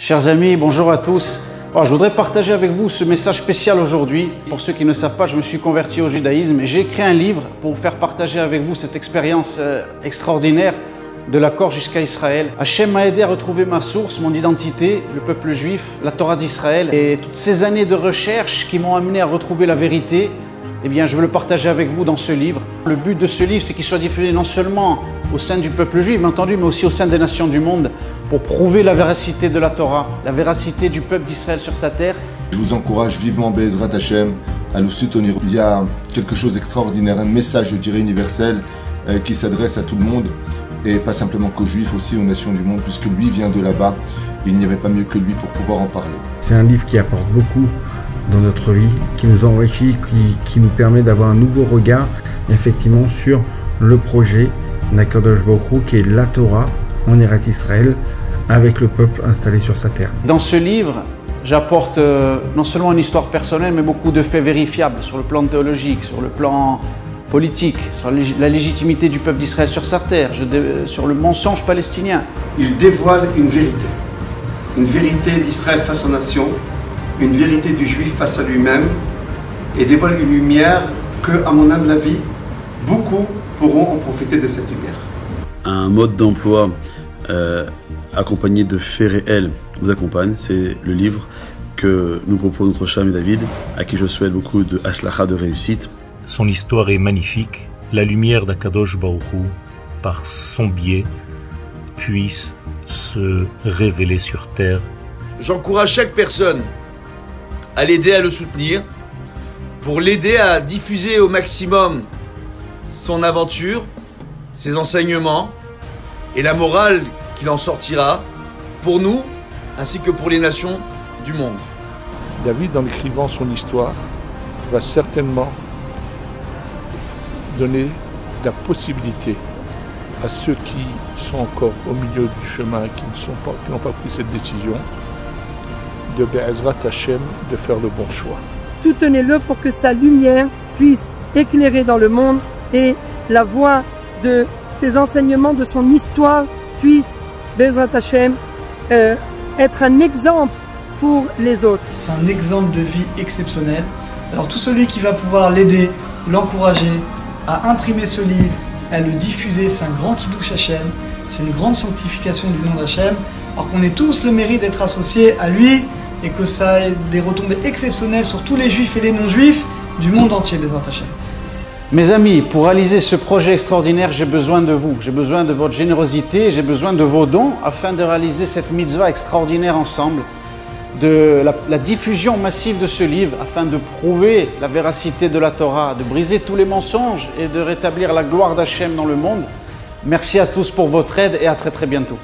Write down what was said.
Chers amis, bonjour à tous. Je voudrais partager avec vous ce message spécial aujourd'hui. Pour ceux qui ne savent pas, je me suis converti au judaïsme et j'ai écrit un livre pour faire partager avec vous cette expérience extraordinaire de l'accord jusqu'à Israël. Hachem m'a aidé à retrouver ma source, mon identité, le peuple juif, la Torah d'Israël. Et toutes ces années de recherche qui m'ont amené à retrouver la vérité, eh bien, je veux le partager avec vous dans ce livre. Le but de ce livre, c'est qu'il soit diffusé non seulement au sein du peuple juif, bien entendu, mais aussi au sein des nations du monde, pour prouver la véracité de la Torah, la véracité du peuple d'Israël sur sa terre. Je vous encourage vivement, Be'ezrat Hashem, à nous soutenir. Il y a quelque chose d'extraordinaire, un message, je dirais, universel, qui s'adresse à tout le monde, et pas simplement qu'aux Juifs, aussi aux nations du monde, puisque lui vient de là-bas, et il n'y avait pas mieux que lui pour pouvoir en parler. C'est un livre qui apporte beaucoup dans notre vie, qui nous enrichit, qui nous permet d'avoir un nouveau regard, effectivement, sur le projet d'Akadosh Baruch Hu, qui est la Torah en Eretz Israël, avec le peuple installé sur sa terre. Dans ce livre, j'apporte non seulement une histoire personnelle, mais beaucoup de faits vérifiables sur le plan théologique, sur le plan politique, sur la légitimité du peuple d'Israël sur sa terre, sur le mensonge palestinien. Il dévoile une vérité d'Israël face aux nations, une vérité du juif face à lui-même, et dévoile une lumière que, à mon humble avis, beaucoup pourront en profiter de cette lumière. Un mode d'emploi accompagné de faits réels vous accompagne. C'est le livre que nous propose notre cher ami David, à qui je souhaite beaucoup de haslacha, de réussite. Son histoire est magnifique. La lumière d'Akadosh Baruch Hu, par son biais, puisse se révéler sur terre. J'encourage chaque personne à l'aider à le soutenir, pour l'aider à diffuser au maximum son aventure, ses enseignements et la morale qu'il en sortira pour nous ainsi que pour les nations du monde. David, en écrivant son histoire, va certainement donner la possibilité à ceux qui sont encore au milieu du chemin et qui n'ont pas pris cette décision, de Be'ezrat Hashem, de faire le bon choix. Soutenez-le pour que sa lumière puisse éclairer dans le monde et la voix de ses enseignements, de son histoire, puisse, Be'ezrat Hashem, être un exemple pour les autres. C'est un exemple de vie exceptionnel. Alors tout celui qui va pouvoir l'aider, l'encourager à imprimer ce livre, à le diffuser, c'est un grand Kiddush Hashem, c'est une grande sanctification du nom d'Hachem, alors qu'on ait tous le mérite d'être associés à lui et que ça ait des retombées exceptionnelles sur tous les juifs et les non-juifs du monde entier, Be'ezrat Hashem. Mes amis, pour réaliser ce projet extraordinaire, j'ai besoin de vous, j'ai besoin de votre générosité, j'ai besoin de vos dons afin de réaliser cette mitzvah extraordinaire ensemble, de la diffusion massive de ce livre afin de prouver la véracité de la Torah, de briser tous les mensonges et de rétablir la gloire d'Hachem dans le monde. Merci à tous pour votre aide et à très bientôt.